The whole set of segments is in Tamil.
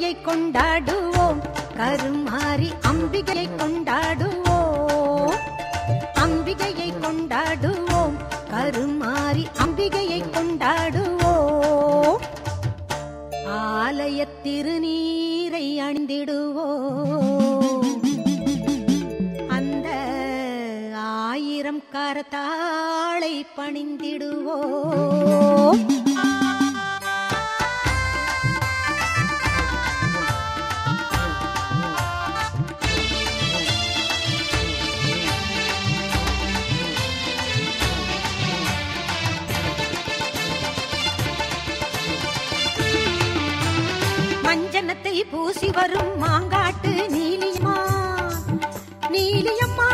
அம்பிகையை கொண்டாடுவோம், கருமாரி அம்பிகையை கொண்டாடுவோம். அம்பிகையை கொண்டாடுவோம், கருமாரி அம்பிகையை கொண்டாடுவோம். ஆலய திருநீரை அணிந்திடுவோம், அந்த 1000 கரத்தாளை பணிந்திடுவோம். மஞ்சனத்தை பூசி வரும் மாங்காட்டு நீலியம்மா, நீலியம்மா.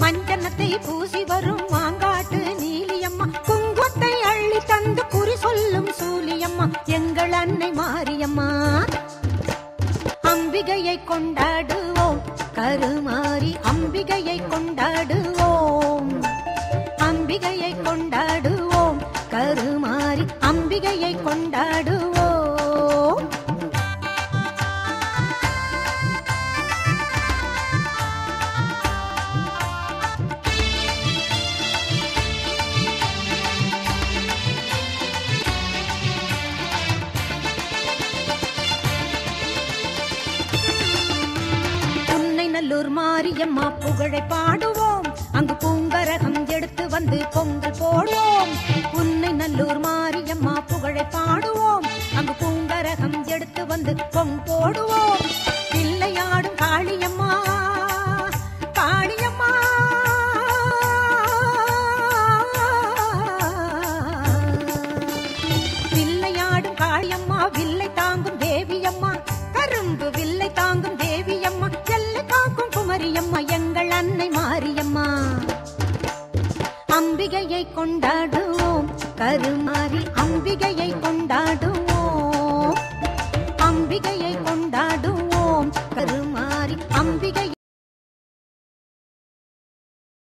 மஞ்சனத்தை பூசி வரும் மாங்காட்டு நீலியம்மா, குங்குமத்தை அள்ளி தந்து குறி சொல்லும் சூலியம்மா, எங்கள் அன்னை மாரியம்மா. அம்பிகையை கொண்டாடுவோம், கருமாரி அம்பிகையை கொண்டாடுவோம். அம்பிகையை கொண்டாடுவோம், கருமாரி அம்பிகையை கொண்டாடுவோம். புன்னைநல்லூர் மாரியம்மா புகழை பாடுவோம், அங்கு பூங்கரகம் எடுத்து வந்து பொங்கல் போடுவோம். புன்னைநல்லூர் மாரியம்மா புகழை பாடுவோம், அங்கு பூங்கரகம் எடுத்து வந்து பொங்கல் போடுவோம். பிள்ளையாடும் காளியம்மா, காளியம்மா. பிள்ளையாடும் காளியம்மா, வில்லை தாங்கும் தேவியம்மா, கரும்பு வில்லை தாங்கும் தேவியம்மா, எல்லை காக்கும் குமரியம்மா, எங்கள் அன்னை மாரியம்மா. அம்பிகையை கொண்டாடுவோம், கருமாரி அம்பிகையை கொண்டாடுவோம். அம்பிகையை கொண்டாடுவோம், கருமாரி அம்பிகை